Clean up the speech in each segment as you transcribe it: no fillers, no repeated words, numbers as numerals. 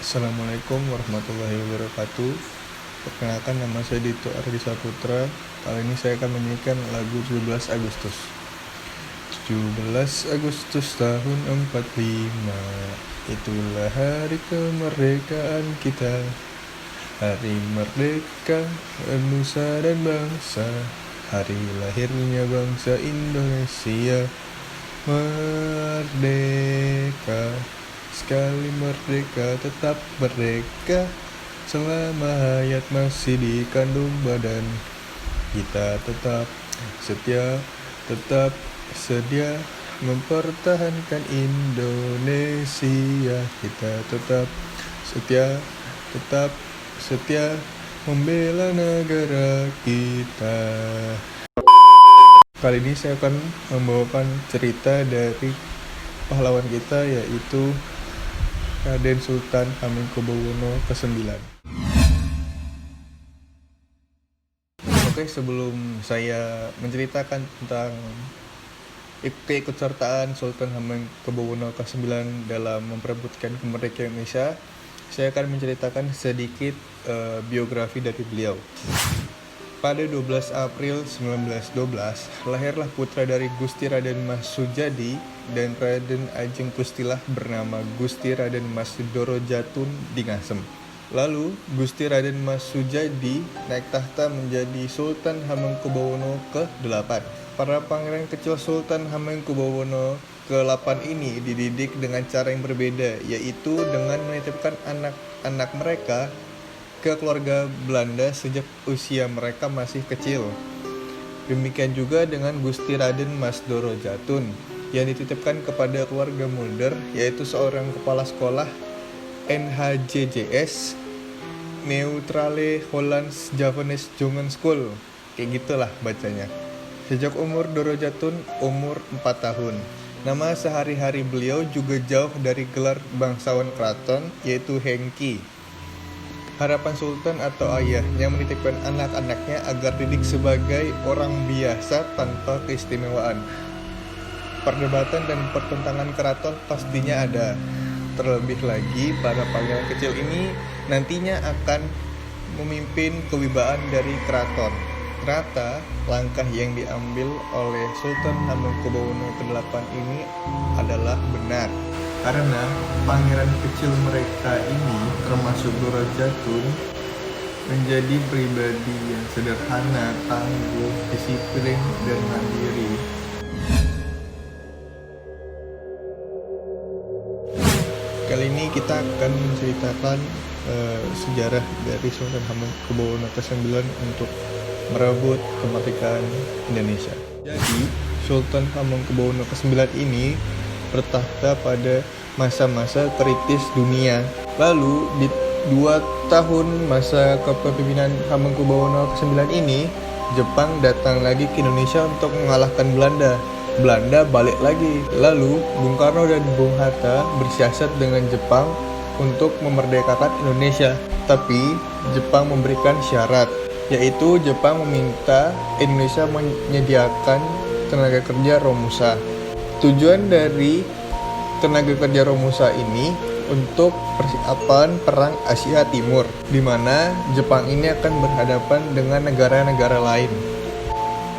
Assalamualaikum warahmatullahi wabarakatuh. Perkenalkan, nama saya Dito Ardi Saputra. Kali ini saya akan menyanyikan lagu 17 Agustus. 17 Agustus tahun 45, itulah hari kemerdekaan kita. Hari merdeka nusa dan bangsa, hari lahirnya bangsa Indonesia. Merdeka, sekali merdeka tetap merdeka, selama hayat masih dikandung badan. Kita tetap setia, tetap sedia mempertahankan Indonesia. Kita tetap setia, tetap setia membela negara kita. Kali ini saya akan membawakan cerita dari pahlawan kita, yaitu Raden Sultan Hamengkubuwono ke-9. Oke, sebelum saya menceritakan tentang keikutsertaan Sultan Hamengkubuwono ke-9 dalam memperebutkan kemerdekaan Indonesia, saya akan menceritakan sedikit biografi dari beliau. Pada 12 April 1912, lahirlah putra dari Gusti Raden Mas Sujadi dan Raden Ajeng Kustilah bernama Gusti Raden Mas Dorojatun di Ngasem. Lalu, Gusti Raden Mas Sujadi naik tahta menjadi Sultan Hamengkubuwono ke-8. Para pangeran kecil Sultan Hamengkubuwono ke-8 ini dididik dengan cara yang berbeda, yaitu dengan menitipkan anak-anak mereka ke keluarga Belanda sejak usia mereka masih kecil. Demikian juga dengan Gusti Raden Mas Dorojatun yang dititipkan kepada keluarga Mulder, yaitu seorang kepala sekolah NHJJS, Neutrale Hollands Javanese Jongen School, kayak gitulah bacanya. Sejak umur Dorojatun umur 4 tahun. Nama sehari-hari beliau juga jauh dari gelar bangsawan keraton, yaitu Hengki. Harapan sultan atau ayah yang menitipkan anak-anaknya agar didik sebagai orang biasa tanpa keistimewaan. Perdebatan dan pertentangan keraton pastinya ada. Terlebih lagi, para pangeran kecil ini nantinya akan memimpin kewibawaan dari keraton. Ternyata langkah yang diambil oleh Sultan Hamengkubuwono ke-8 ini adalah benar. Karena pangeran kecil mereka ini, termasuk Dorojatun, menjadi pribadi yang sederhana, tangguh, disiplin, dan mandiri. Kali ini kita akan menceritakan sejarah dari Sultan Hamengkubuwono ke-9 untuk merebut kemerdekaan Indonesia. Jadi, Sultan Hamengkubuwono ke-9 ini bertahta pada masa-masa kritis dunia. Lalu di 2 tahun masa kepemimpinan Hamengkubuwono ke-9 ini, Jepang datang lagi ke Indonesia untuk mengalahkan Belanda. Belanda balik lagi. Lalu Bung Karno dan Bung Hatta bersiasat dengan Jepang untuk memerdekakan Indonesia. Tapi Jepang memberikan syarat, yaitu Jepang meminta Indonesia menyediakan tenaga kerja Romusa. Tujuan dari tenaga kerja Romusa ini untuk persiapan Perang Asia Timur, di mana Jepang ini akan berhadapan dengan negara-negara lain.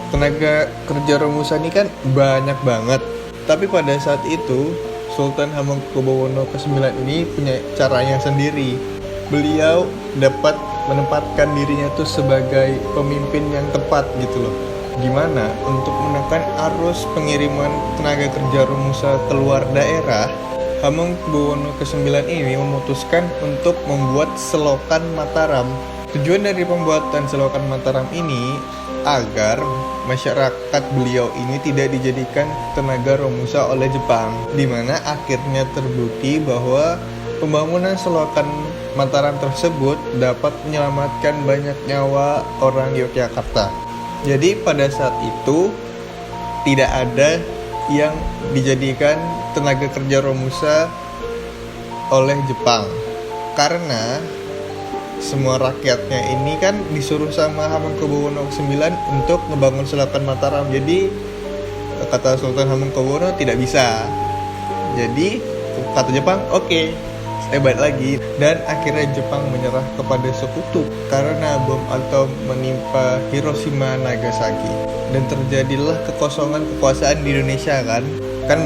Tenaga kerja Romusa ini kan banyak banget, tapi pada saat itu Sultan Hamengkubuwono ke-9 ini punya caranya sendiri. Beliau dapat menempatkan dirinya tuh sebagai pemimpin yang tepat gitu loh. Gimana untuk menekan arus pengiriman tenaga kerja Romusa keluar daerah, Hamengkubuwono ke-9 ini memutuskan untuk membuat selokan Mataram. Tujuan dari pembuatan selokan Mataram ini agar masyarakat beliau ini tidak dijadikan tenaga Romusa oleh Jepang, di mana akhirnya terbukti bahwa pembangunan selokan Mataram tersebut dapat menyelamatkan banyak nyawa orang Yogyakarta. Jadi pada saat itu tidak ada yang dijadikan tenaga kerja Romusa oleh Jepang, karena semua rakyatnya ini kan disuruh sama Hamengkubuwono ke-9 untuk ngebangun selokan Mataram. Jadi kata Sultan Hamengkubuwono tidak bisa. Jadi kata Jepang, oke, hebat lagi, dan akhirnya Jepang menyerah kepada sekutu karena bom atom menimpa Hiroshima Nagasaki, dan terjadilah kekosongan kekuasaan di Indonesia kan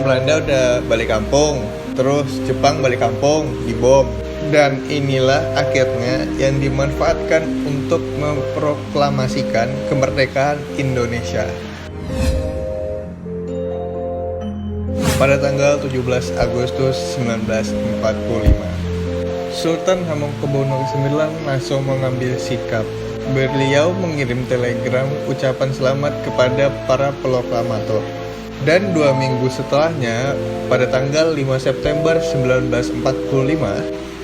Belanda udah balik kampung, terus Jepang balik kampung, dibom, dan inilah akhirnya yang dimanfaatkan untuk memproklamasikan kemerdekaan Indonesia pada tanggal 17 Agustus 1945. Sultan Hamengkubuwono IX langsung mengambil sikap. Beliau mengirim telegram ucapan selamat kepada para proklamator. Dan 2 minggu setelahnya, pada tanggal 5 September 1945,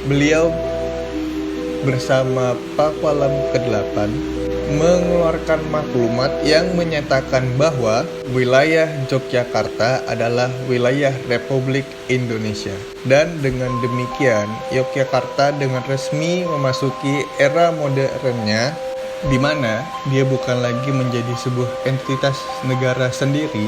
beliau bersama Pakualam ke-8 mengeluarkan maklumat yang menyatakan bahwa wilayah Yogyakarta adalah wilayah Republik Indonesia. Dan dengan demikian, Yogyakarta dengan resmi memasuki era modernnya, di mana dia bukan lagi menjadi sebuah entitas negara sendiri,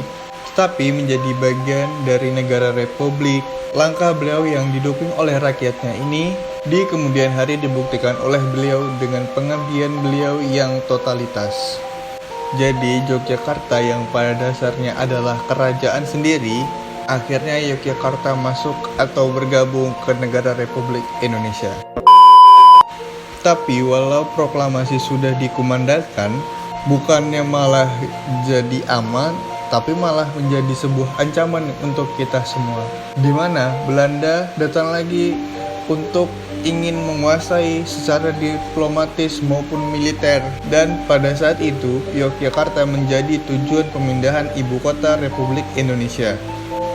tetapi menjadi bagian dari negara Republik. Langkah beliau yang didukung oleh rakyatnya ini di kemudian hari dibuktikan oleh beliau dengan pengabdian beliau yang totalitas. Jadi Yogyakarta yang pada dasarnya adalah kerajaan sendiri, akhirnya Yogyakarta masuk atau bergabung ke negara Republik Indonesia. Tapi walau proklamasi sudah dikumandangkan, bukannya malah jadi aman, tapi malah menjadi sebuah ancaman untuk kita semua. Di mana Belanda datang lagi untuk ingin menguasai secara diplomatis maupun militer, dan pada saat itu Yogyakarta menjadi tujuan pemindahan ibu kota Republik Indonesia.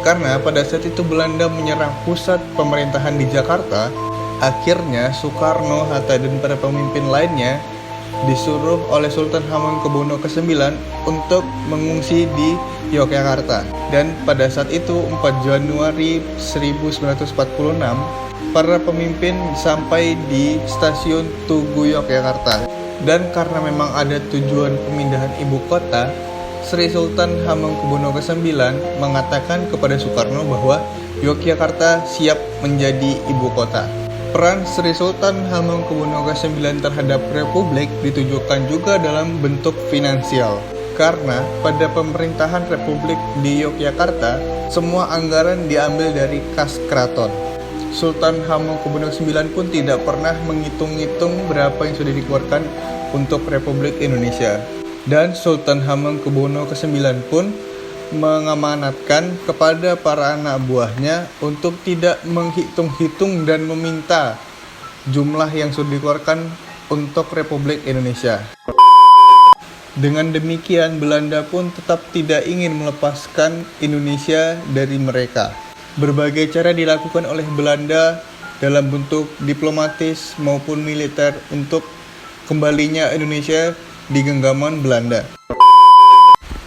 Karena pada saat itu Belanda menyerang pusat pemerintahan di Jakarta, akhirnya Soekarno, Hatta, dan para pemimpin lainnya disuruh oleh Sultan Hamengkubuwono ke-9 untuk mengungsi di Yogyakarta. Dan pada saat itu 4 Januari 1946, para pemimpin sampai di stasiun Tugu Yogyakarta. Dan karena memang ada tujuan pemindahan ibu kota, Sri Sultan Hamengkubuwono ke-9 mengatakan kepada Soekarno bahwa Yogyakarta siap menjadi ibu kota. Peran Sri Sultan Hamengkubuwono ke-9 terhadap Republik ditujukan juga dalam bentuk finansial. Karena pada pemerintahan Republik di Yogyakarta, semua anggaran diambil dari kas keraton. Sultan Hamengkubuwono IX pun tidak pernah menghitung-hitung berapa yang sudah dikeluarkan untuk Republik Indonesia. Dan Sultan Hamengkubuwono ke-9 pun mengamanatkan kepada para anak buahnya untuk tidak menghitung-hitung dan meminta jumlah yang sudah dikeluarkan untuk Republik Indonesia. Dengan demikian, Belanda pun tetap tidak ingin melepaskan Indonesia dari mereka. Berbagai cara dilakukan oleh Belanda dalam bentuk diplomatis maupun militer untuk kembalinya Indonesia di genggaman Belanda.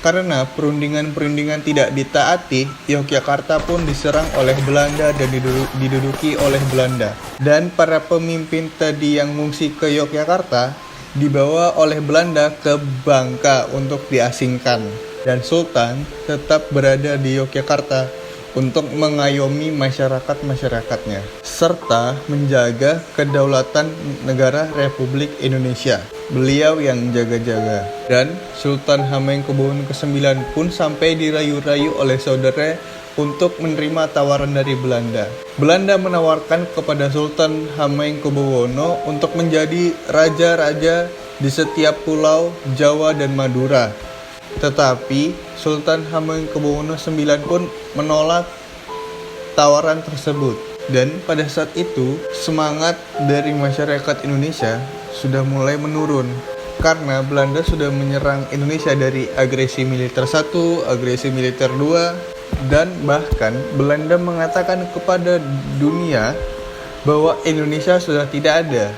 Karena perundingan-perundingan tidak ditaati, Yogyakarta pun diserang oleh Belanda dan diduduki oleh Belanda. Dan para pemimpin tadi yang mengungsi ke Yogyakarta dibawa oleh Belanda ke Bangka untuk diasingkan. Dan Sultan tetap berada di Yogyakarta untuk mengayomi masyarakat-masyarakatnya, serta menjaga kedaulatan negara Republik Indonesia. Beliau yang jaga-jaga. Dan Sultan Hamengkubuwono ke-9 pun sampai dirayu-rayu oleh saudara untuk menerima tawaran dari Belanda. Belanda menawarkan kepada Sultan Hamengkubuwono untuk menjadi raja-raja di setiap pulau Jawa dan Madura. Tetapi Sultan Hamengkubuwono IX pun menolak tawaran tersebut. Dan pada saat itu semangat dari masyarakat Indonesia sudah mulai menurun, karena Belanda sudah menyerang Indonesia dari agresi militer 1, agresi militer 2, dan bahkan Belanda mengatakan kepada dunia bahwa Indonesia sudah tidak ada,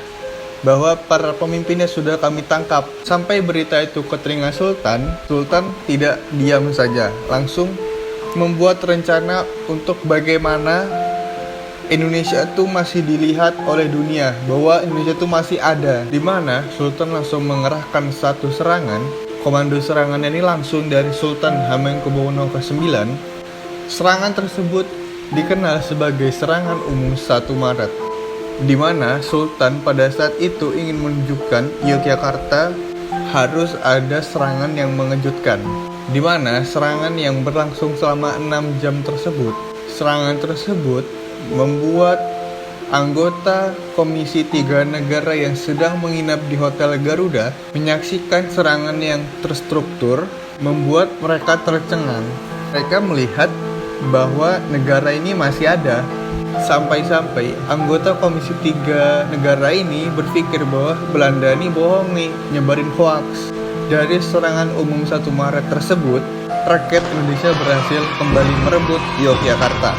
bahwa para pemimpinnya sudah kami tangkap. Sampai berita itu ke telinga Sultan, Sultan tidak diam saja, langsung membuat rencana untuk bagaimana Indonesia itu masih dilihat oleh dunia, bahwa Indonesia itu masih ada. Di mana Sultan langsung mengerahkan satu serangan. Komando serangan ini langsung dari Sultan Hamengkubuwono ke-9. Serangan tersebut dikenal sebagai serangan umum 1 Maret. di mana Sultan pada saat itu ingin menunjukkan Yogyakarta harus ada serangan yang mengejutkan, di mana serangan yang berlangsung selama 6 jam tersebut. Serangan tersebut membuat anggota Komisi 3 negara yang sedang menginap di Hotel Garuda menyaksikan serangan yang terstruktur, membuat mereka tercengang. Mereka melihat bahwa negara ini masih ada. Sampai-sampai anggota Komisi 3 negara ini berpikir bahwa Belanda ini bohong nih, nyebarin hoax. Dari serangan umum 1 Maret tersebut, rakyat Indonesia berhasil kembali merebut Yogyakarta.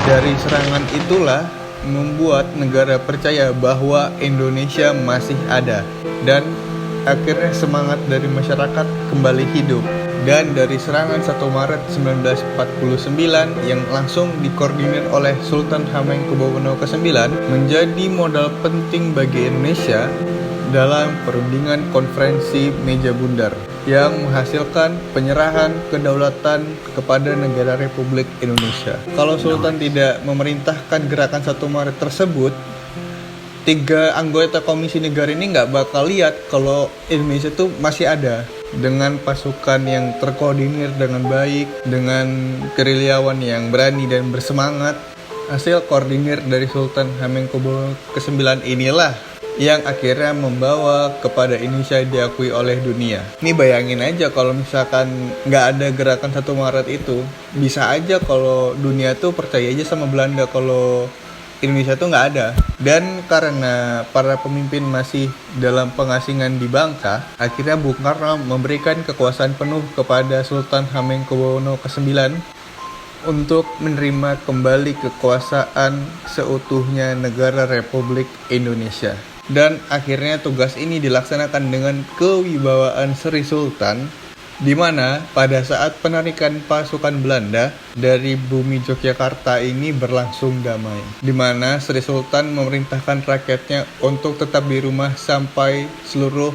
Dari serangan itulah membuat negara percaya bahwa Indonesia masih ada, dan akhirnya semangat dari masyarakat kembali hidup. Dan dari serangan 1 Maret 1949 yang langsung dikoordinir oleh Sultan Hamengkubuwono ke-9 menjadi modal penting bagi Indonesia dalam perundingan konferensi Meja Bundar yang menghasilkan penyerahan kedaulatan kepada negara Republik Indonesia. Kalau Sultan tidak memerintahkan gerakan 1 Maret tersebut, 3 anggota komisi negara ini nggak bakal lihat kalau Indonesia tuh masih ada. Dengan pasukan yang terkoordinir dengan baik, dengan gerilyawan yang berani dan bersemangat, hasil koordinir dari Sultan Hamengkubuwono ke-9 inilah yang akhirnya membawa kepada Indonesia diakui oleh dunia. Ini bayangin aja kalau misalkan nggak ada gerakan 1 Maret itu, bisa aja kalau dunia tuh percaya aja sama Belanda kalau Indonesia tuh nggak ada. Dan karena para pemimpin masih dalam pengasingan di Bangka, akhirnya Bung Karno memberikan kekuasaan penuh kepada Sultan Hamengkubuwono ke-9 untuk menerima kembali kekuasaan seutuhnya negara Republik Indonesia. Dan akhirnya tugas ini dilaksanakan dengan kewibawaan Sri Sultan, di mana pada saat penarikan pasukan Belanda dari bumi Yogyakarta ini berlangsung damai, di mana Sri Sultan memerintahkan rakyatnya untuk tetap di rumah sampai seluruh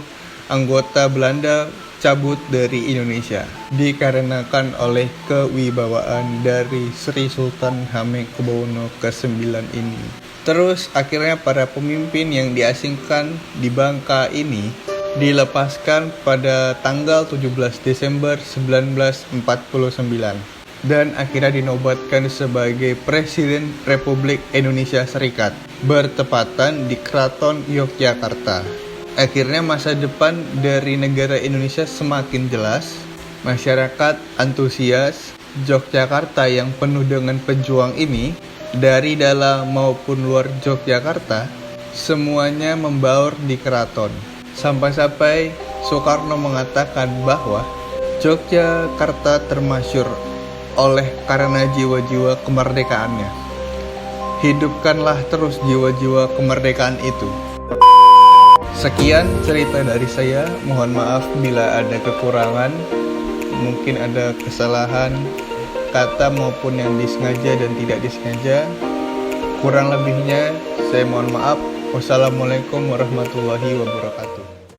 anggota Belanda cabut dari Indonesia, dikarenakan oleh kewibawaan dari Sri Sultan Hamengkubuwono ke-9 ini. Terus akhirnya para pemimpin yang diasingkan di Bangka ini dilepaskan pada tanggal 17 Desember 1949 dan akhirnya dinobatkan sebagai Presiden Republik Indonesia Serikat bertepatan di Keraton Yogyakarta. Akhirnya masa depan dari negara Indonesia semakin jelas. Masyarakat antusias. Yogyakarta yang penuh dengan pejuang ini dari dalam maupun luar Yogyakarta semuanya membaur di keraton. Sampai-sampai Soekarno mengatakan bahwa Yogyakarta termasyhur oleh karena jiwa-jiwa kemerdekaannya. Hidupkanlah terus jiwa-jiwa kemerdekaan itu. Sekian cerita dari saya. Mohon maaf bila ada kekurangan, mungkin ada kesalahan kata maupun yang disengaja dan tidak disengaja. Kurang lebihnya saya mohon maaf. Wassalamualaikum warahmatullahi wabarakatuh.